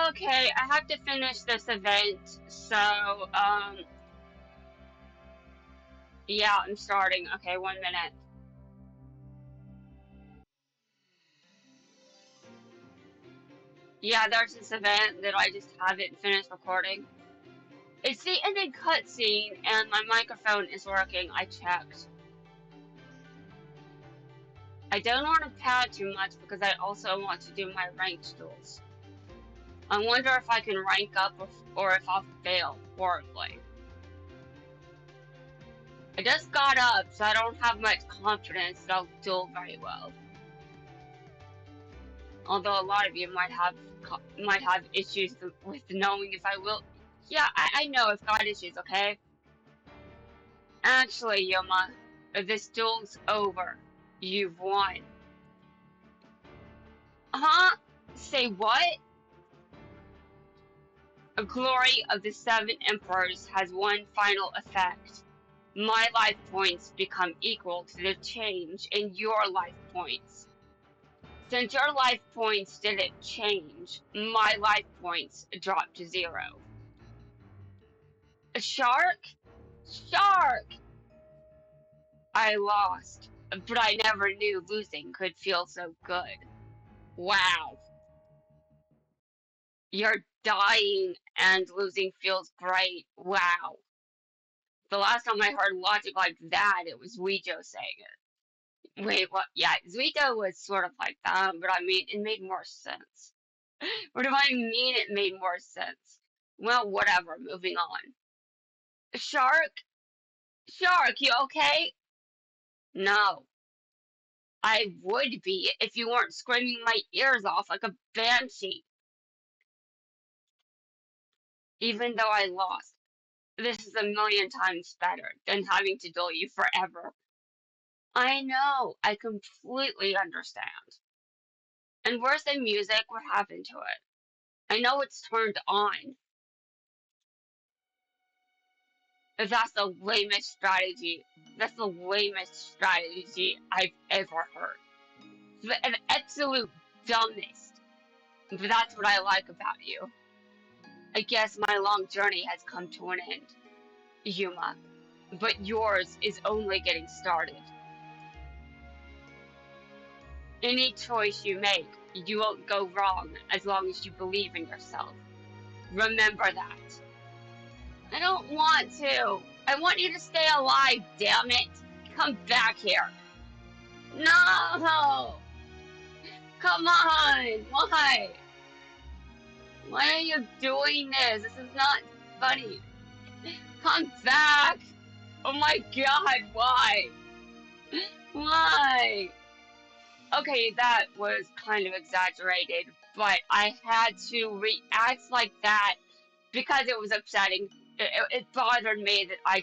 Okay, I have to finish this event, so, yeah, I'm starting. Okay, 1 minute. Yeah, there's this event that I just haven't finished recording. It's the ending cutscene, and my microphone is working. I checked. I don't want to pad too much because I also want to do my ranked duels. I wonder if I can rank up or if I'll fail horribly. I just got up, so I don't have much confidence that I'll duel very well. Although a lot of you might have issues with knowing if I will. Yeah, I know I've got issues. Okay. Actually, Yoma, this duel's over. You've won. Huh? Say what? A glory of the seven emperors has one final effect. My life points become equal to the change in your life points. Since your life points didn't change, my life points dropped to 0. A shark? Shark! I lost, but I never knew losing could feel so good. Wow. You're dying and losing feels great. Wow. The last time I heard logic like that, it was Weejo saying it. Wait, what? Yeah, Zuito was sort of like that, but I mean, it made more sense. What do I mean it made more sense? Well, whatever, moving on. Shark? Shark, you okay? No. I would be if you weren't screaming my ears off like a banshee. Even though I lost, this is a million times better than having to duel you forever. I know, I completely understand. And where's the music? What happened to it? I know it's turned on. That's the lamest strategy. That's the lamest strategy I've ever heard. The absolute dumbest. But that's what I like about you. I guess my long journey has come to an end, Yuma. But yours is only getting started. Any choice you make, you won't go wrong as long as you believe in yourself. Remember that. I don't want to. I want you to stay alive, damn it. Come back here. No! Come on! Why? Why are you doing this? This is not funny. Come back! Oh my god, why? Why? Okay, that was kind of exaggerated, but I had to react like that because it was upsetting. It bothered me that I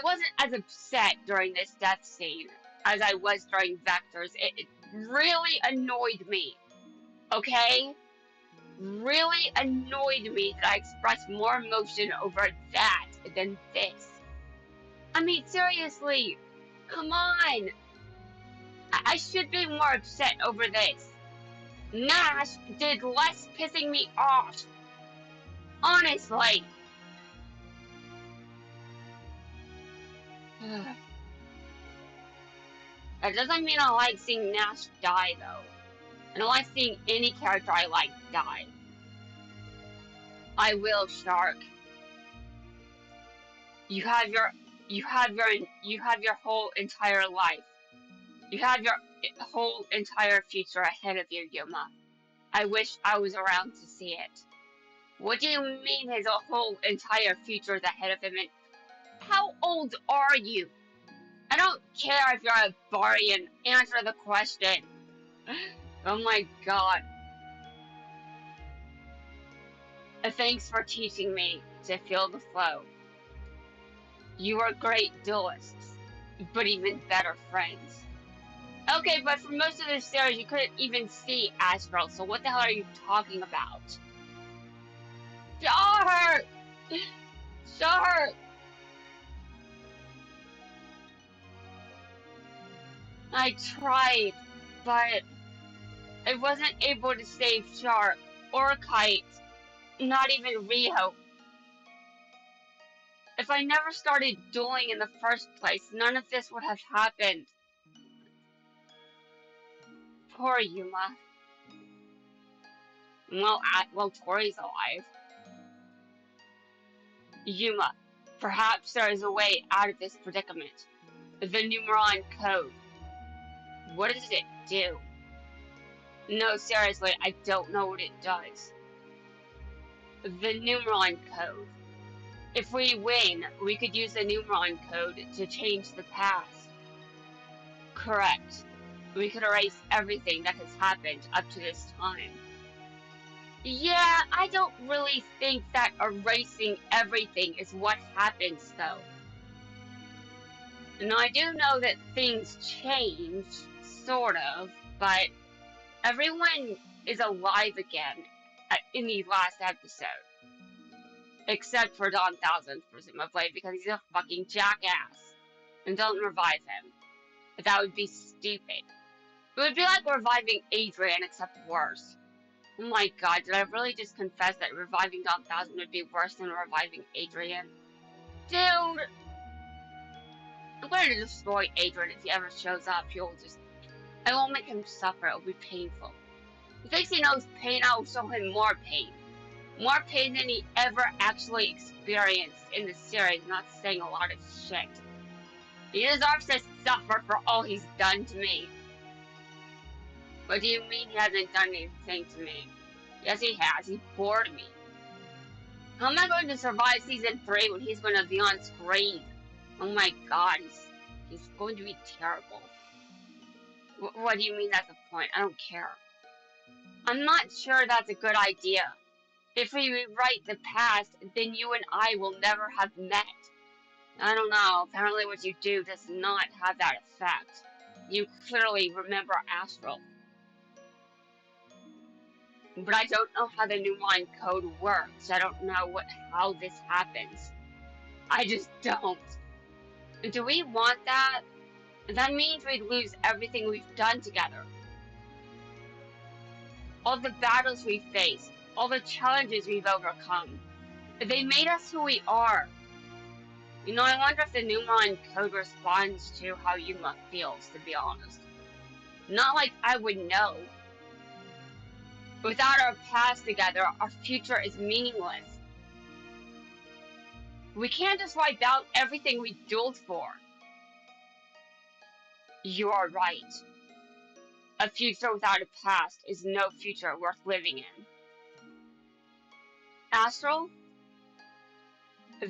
wasn't as upset during this death scene as I was during Vector's. It really annoyed me, okay? Really annoyed me that I expressed more emotion over that than this. I mean, seriously, come on! I should be more upset over this. Nash did less pissing me off. Honestly. That doesn't mean I like seeing Nash die, though. I don't like seeing any character I like die. I will, Shark. You have your, you have your whole entire life. You have your whole entire future ahead of you, Yuma. I wish I was around to see it. What do you mean his whole entire future is ahead of him? And how old are you? I don't care if you're a Barian. Answer the question. Oh my god. Thanks for teaching me to feel the flow. You are great duelists, but even better friends. Okay, but for most of this series, you couldn't even see Astral, so what the hell are you talking about? Shark! Shark! I tried, but I I wasn't able to save Shark or Kite, not even Rio. If I never started dueling in the first place, none of this would have happened. Poor Yuma. Well, Tori's alive. Yuma, perhaps there is a way out of this predicament. The Numeron Code. What does it do? No, seriously, I don't know what it does. The Numeron Code. If we win, we could use the Numeron Code to change the past. Correct. We could erase everything that has happened up to this time. Yeah, I don't really think that erasing everything is what happens, though. Now, I do know that things change, sort of, but everyone is alive again in the last episode. Except for Don Thousand, presumably, because he's a fucking jackass. And don't revive him. That would be stupid. It would be like reviving Adrian, except worse. Oh my god, did I really just confess that reviving Don Thousand would be worse than reviving Adrian? Dude! I'm going to destroy Adrian if he ever shows up. I won't make him suffer, it'll be painful. He thinks he knows pain, I will show him more pain. More pain than he ever actually experienced in the series, not saying a lot of shit. He deserves to suffer for all he's done to me. What do you mean he hasn't done anything to me? Yes, he has. He bored me. How am I going to survive season 3 when he's going to be on screen? Oh my god, he's going to be terrible. What do you mean that's the point? I don't care. I'm not sure that's a good idea. If we rewrite the past, then you and I will never have met. I don't know, apparently what you do does not have that effect. You clearly remember Astral. But I don't know how the Numeron Code works. I don't know how this happens. I just don't. Do we want that? That means we'd lose everything we've done together. All the battles we faced, all the challenges we've overcome. They made us who we are. You know, I wonder if the Numeron Code responds to how Yuma feels, to be honest. Not like I would know. Without our past together, our future is meaningless. We can't just wipe out everything we dueled for. You are right. A future without a past is no future worth living in. Astral?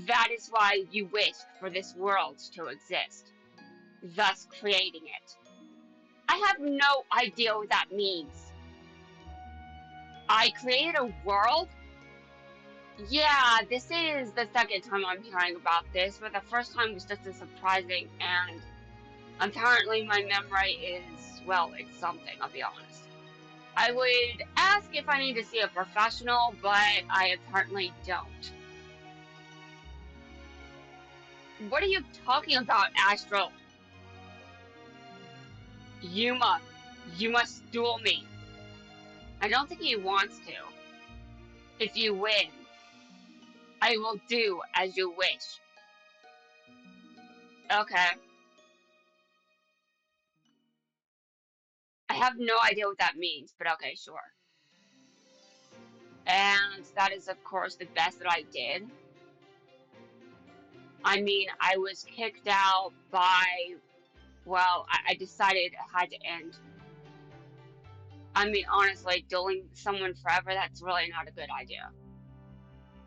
That is why you wished for this world to exist, thus creating it. I have no idea what that means. I created a world? Yeah, this is the second time I'm hearing about this, but the first time was just as surprising, and apparently my memory is, well, it's something, I'll be honest. I would ask if I need to see a professional, but I apparently don't. What are you talking about, Astral? Yuma, you must duel me. I don't think he wants to. If you win, I will do as you wish. Okay. I have no idea what that means, but okay, sure. And that is, of course, the best that I did. I mean, I was kicked out by, well, I decided it had to end. I mean, honestly, dueling someone forever, that's really not a good idea.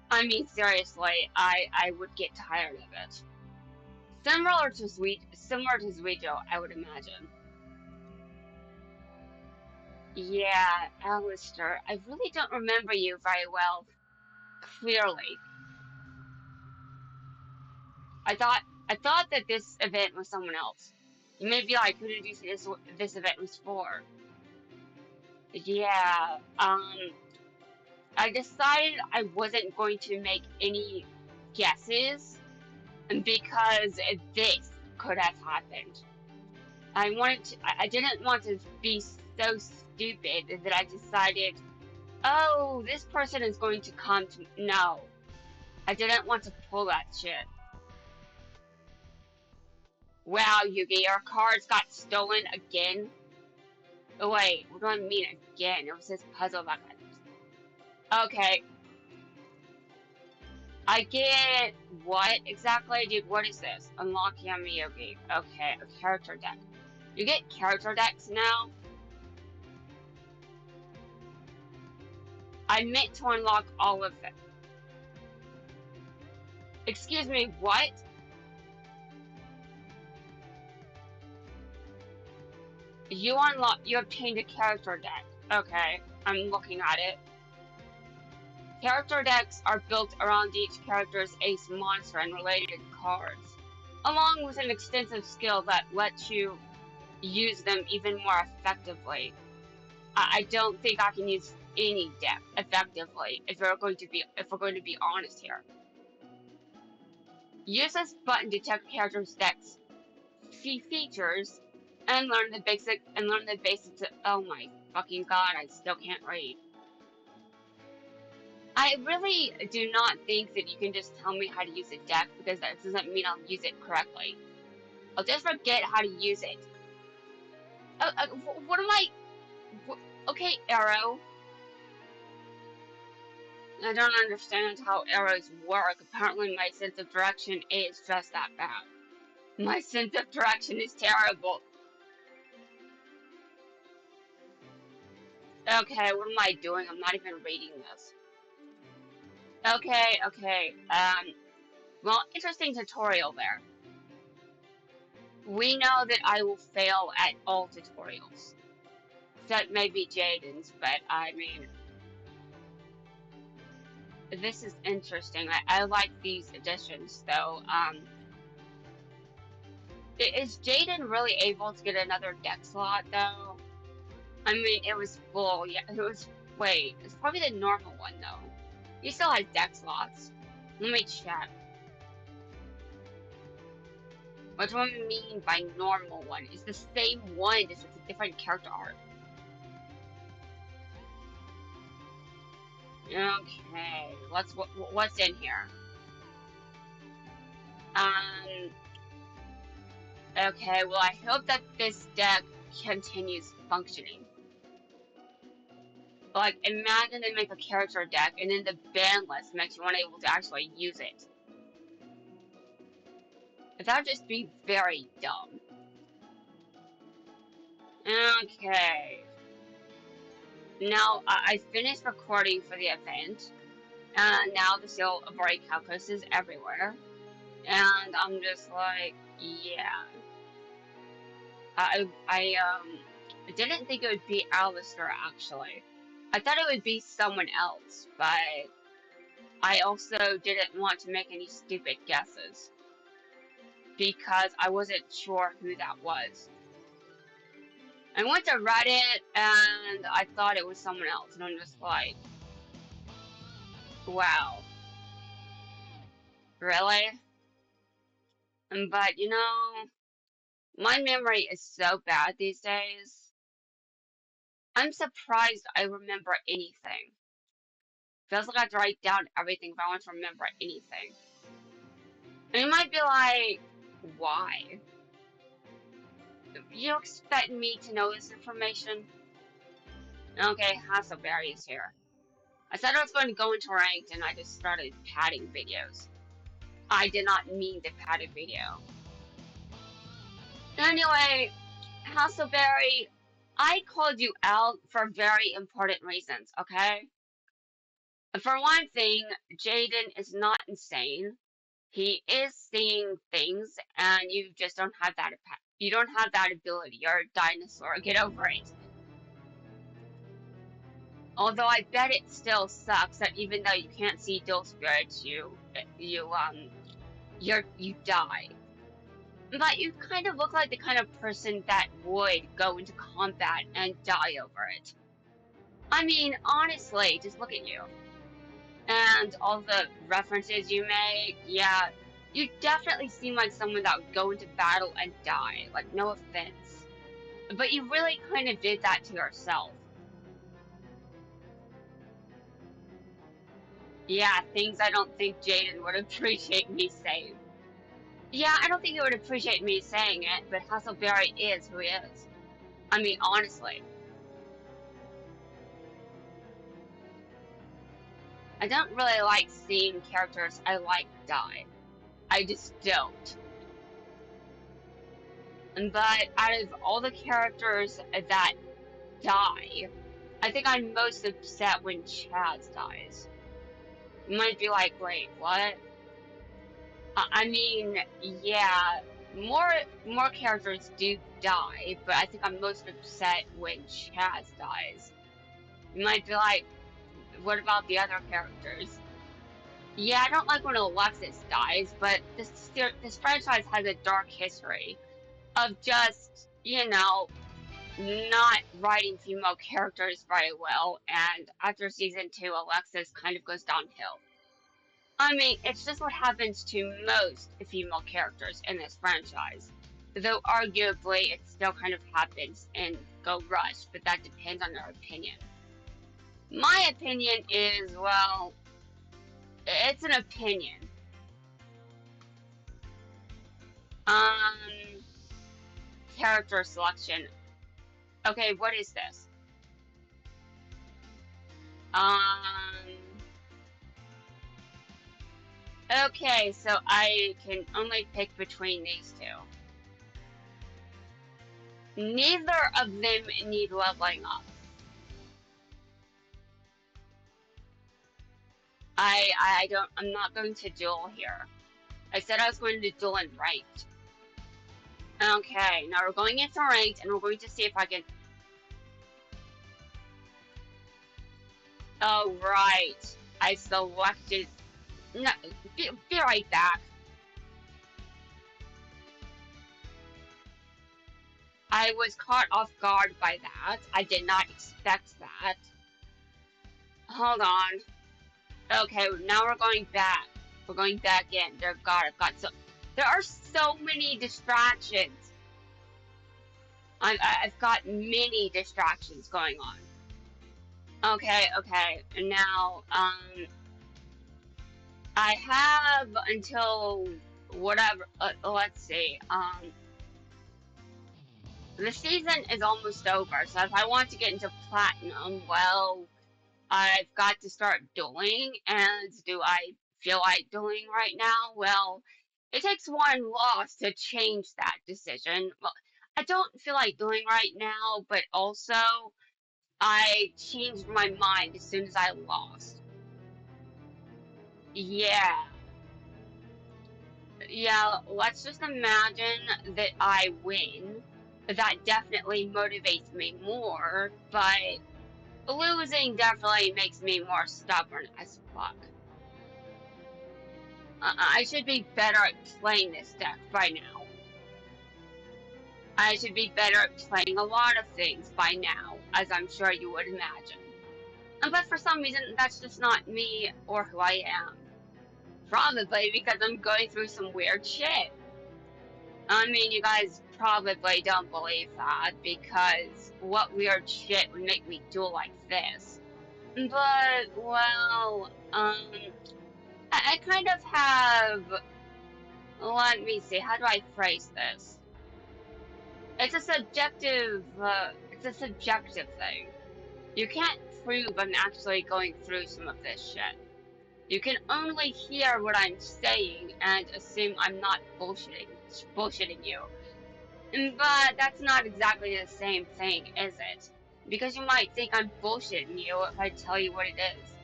I mean, seriously, I would get tired of it. Similar to Zuito, I would imagine. Yeah, Alistair, I really don't remember you very well. Clearly. I thought that this event was someone else. You may be like, who did you say this event was for? Yeah, I decided I wasn't going to make any guesses because this could have happened. I didn't want to be so stupid that I decided, oh, this person is going to come to. No, I didn't want to pull that shit. Wow, Yugi, your cards got stolen again? Oh, wait, what do I mean again? It was this puzzle that got. Okay, I get what exactly, dude? What is this? Unlock Yummy Yogi. Okay, a character deck. You get character decks now? I meant to unlock all of them. Excuse me, what? You obtained a character deck. Okay, I'm looking at it. Character decks are built around each character's ace monster and related cards, along with an extensive skill that lets you use them even more effectively. I don't think I can use any deck effectively if we're going to be honest here. Use this button to check characters' decks, see features, and learn the basics. Oh my fucking god! I still can't read. I really do not think that you can just tell me how to use a deck because that doesn't mean I'll use it correctly. I'll just forget how to use it. What am I? Okay, Arrow. I don't understand how arrows work. Apparently my sense of direction is just that bad. My sense of direction is terrible. Okay, what am I doing? I'm not even reading this. Okay. Well, interesting tutorial there. We know that I will fail at all tutorials. Except maybe Jaden's, but I mean, this is interesting. I like these additions, though. Is Jaden really able to get another deck slot, though? I mean, it was full. Yeah, it was. Wait, it's probably the normal one, though. He still has deck slots. Let me check. What do I mean by normal one? It's the same one, just with a different character art. Okay, what's in here? Um. Okay, well, I hope that this deck continues functioning. Like, imagine they make a character deck, and then the ban list makes you unable to actually use it. That would just be very dumb. Okay. Now, I finished recording for the event, and now the sale of Ray Calcus is everywhere. And I'm just like, yeah. I didn't think it would be Alistair, actually. I thought it would be someone else, but I also didn't want to make any stupid guesses. Because I wasn't sure who that was. I went to Reddit and I thought it was someone else, and I'm just like, wow. Really? But you know, my memory is so bad these days. I'm surprised I remember anything. Feels like I have to write down everything if I want to remember anything. And you might be like, why? You expect me to know this information? Okay, Hasselberry is here. I said I was going to go into ranked and I just started padding videos. I did not mean to pad a video. Anyway, Hasselberry, I called you out for very important reasons, okay? For one thing, Jaden is not insane. He is seeing things, and you just don't have that. You don't have that ability. You're a dinosaur. Get over it. Although I bet it still sucks that even though you can't see dual spirits, you die. But you kind of look like the kind of person that would go into combat and die over it. I mean, honestly, just look at you. And all the references you make, yeah, you definitely seem like someone that would go into battle and die. Like, no offense. But you really kind of did that to yourself. Yeah, things I don't think Jaden would appreciate me saying. Yeah, I don't think he would appreciate me saying it, but Hasselberry is who he is. I mean, honestly. I don't really like seeing characters I like die. I just don't. But out of all the characters that die, I think I'm most upset when Chaz dies. You might be like, wait, what? I mean, yeah, more characters do die, but I think I'm most upset when Chaz dies. You might be like, what about the other characters? Yeah, I don't like when Alexis dies, but this franchise has a dark history of just, not writing female characters very well, and after season 2, Alexis kind of goes downhill. I mean, it's just what happens to most female characters in this franchise. Though arguably it still kind of happens in Go Rush, but that depends on your opinion. My opinion is, well, it's an opinion. Um, Character selection. Okay, what is this? Um, okay, so I can only pick between these two. Neither of them need leveling up. I'm not going to duel here. I said I was going to duel in ranked. Okay, now we're going into ranked, and we're going to see if I can. Oh, right. I selected. No, be right back. I was caught off guard by that. I did not expect that. Hold on. Okay, now we're going back. We're going back in. Dear God, There are so many distractions. I've got many distractions going on. Okay. And now, I have until whatever. Let's see. The season is almost over, so if I want to get into platinum, well, I've got to start dueling. And do I feel like dueling right now? Well, it takes one loss to change that decision. Well, I don't feel like dueling right now, but also I changed my mind as soon as I lost. Yeah. Yeah, let's just imagine that I win. That definitely motivates me more, but losing definitely makes me more stubborn as fuck. I should be better at playing this deck by now. I should be better at playing a lot of things by now, as I'm sure you would imagine. But for some reason, that's just not me or who I am. Probably because I'm going through some weird shit. I mean, you guys probably don't believe that because what weird shit would make me duel like this? But, well, I kind of have. Let me see, how do I phrase this? It's a subjective thing. You can't prove I'm actually going through some of this shit. You can only hear what I'm saying and assume I'm not bullshitting you. But that's not exactly the same thing, is it? Because you might think I'm bullshitting you if I tell you what it is.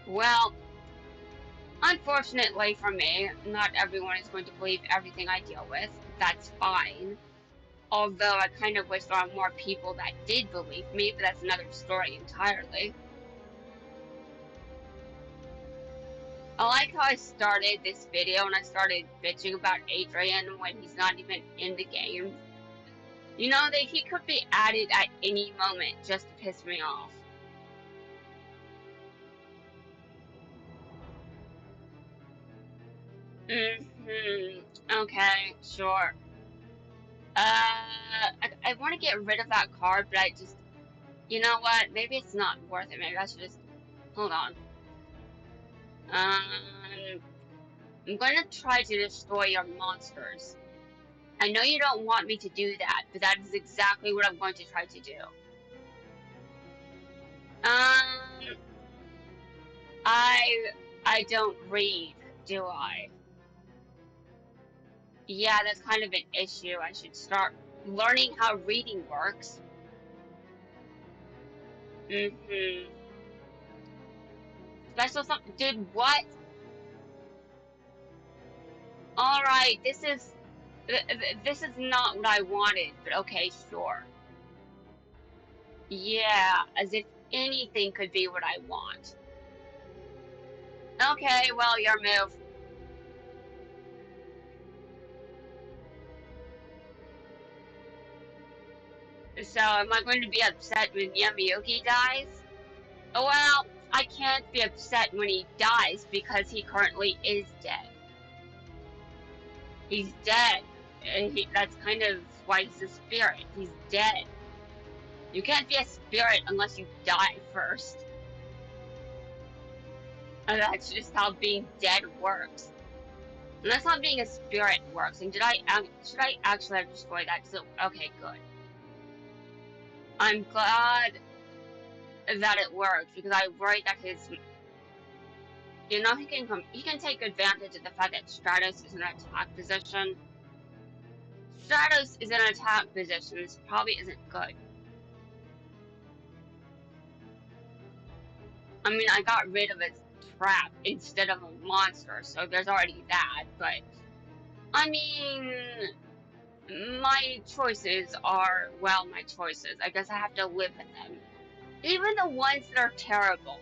Well, unfortunately for me, not everyone is going to believe everything I deal with. That's fine. Although I kind of wish there were more people that did believe me, but that's another story entirely. I like how I started this video and I started bitching about Adrian when he's not even in the game. You know that he could be added at any moment just to piss me off. Okay, sure. I want to get rid of that card, but I just, you know what? Maybe it's not worth it. Maybe I should just, hold on. I'm going to try to destroy your monsters. I know you don't want me to do that, but that is exactly what I'm going to try to do. Um, I don't read, do I? Yeah, that's kind of an issue. I should start learning how reading works. Mm-hmm. Special something, dude, what? Alright, this is not what I wanted, but okay, sure. Yeah, as if anything could be what I want. Okay, well, your move. So, am I going to be upset when Yamiyuki dies? Well, I can't be upset when he dies because he currently is dead. He's dead. That's kind of why he's a spirit. He's dead. You can't be a spirit unless you die first. And that's just how being dead works. And that's how being a spirit works. And should I actually have destroyed that? So, okay, good. I'm glad that it worked because I worried that he can take advantage of the fact that Stratos is in an attack position. Stratos is in an attack position. This probably isn't good. I mean, I got rid of its trap instead of a monster, so there's already that, but I mean, my choices are, well, my choices. I guess I have to live with them. Even the ones that are terrible.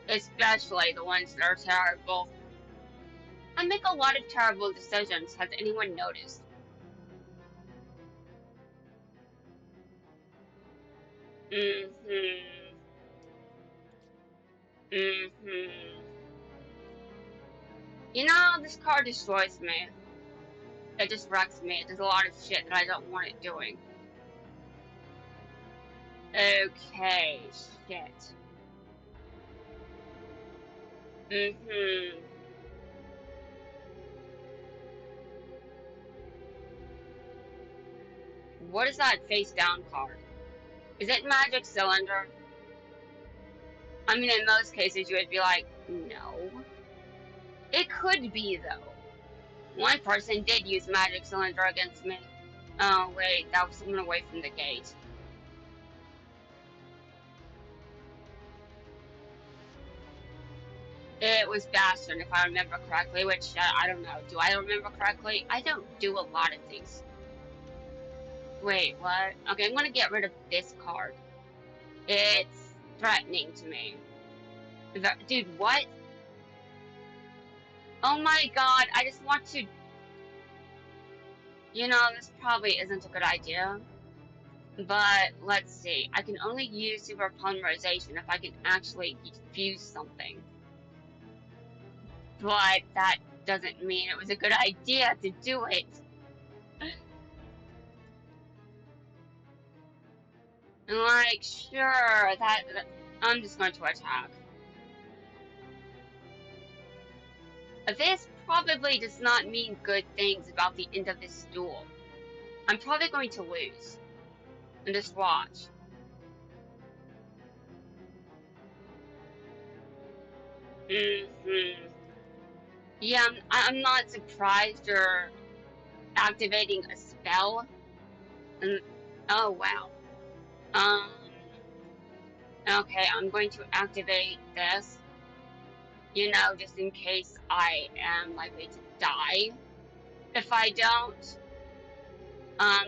Especially the ones that are terrible. I make a lot of terrible decisions. Has anyone noticed? Mm-hmm. Mm-hmm. You know, this car destroys me. It just wrecks me. It does a lot of shit that I don't want it doing. Okay, shit. Mm-hmm. What is that face down card? Is it Magic Cylinder? I mean, in most cases, you would be like, no. It could be, though. One person did use Magic Cylinder against me. Oh, wait, that was someone away from the gate. It was Bastion, if I remember correctly, which, I don't know. Do I remember correctly? I don't do a lot of things. Wait, what? Okay, I'm gonna get rid of this card. It's threatening to me. Dude, what? Oh my god, I just want to... You know, this probably isn't a good idea. But, let's see. I can only use super polymerization if I can actually fuse something. But that doesn't mean it was a good idea to do it. Like, sure, I'm just going to attack. This probably does not mean good things about the end of this duel. I'm probably going to lose. And just watch. Mm-hmm. Yeah, I'm not surprised you're activating a spell. And, oh, wow. Um, okay, I'm going to activate this. You know, just in case I am likely to die. If I don't,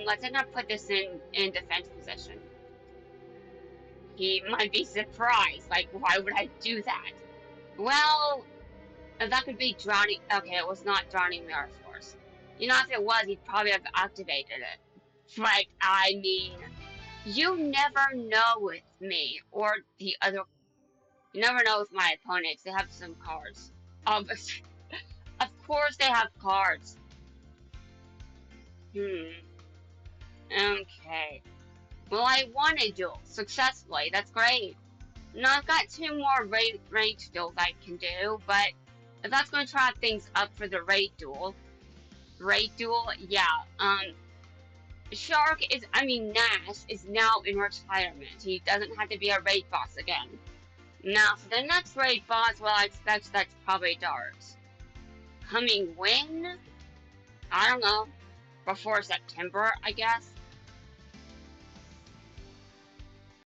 let's not put this in defense position. He might be surprised. Like, why would I do that? Well, that could be drowning. Okay, it was not drowning mirror force. You know, if it was, he'd probably have activated it. But I mean, you never know with me or the other. You never know with my opponents. They have some cards. Um, of course they have cards. Hmm. Okay. Well, I won a duel successfully. That's great. Now I've got two more rage duels I can do, but if that's going to try things up for the raid duel, yeah. Shark is, I mean, Nash is now in retirement. He doesn't have to be a raid boss again. Now, for the next raid boss, well, I expect that's probably Dart. Coming when? I don't know. Before September, I guess.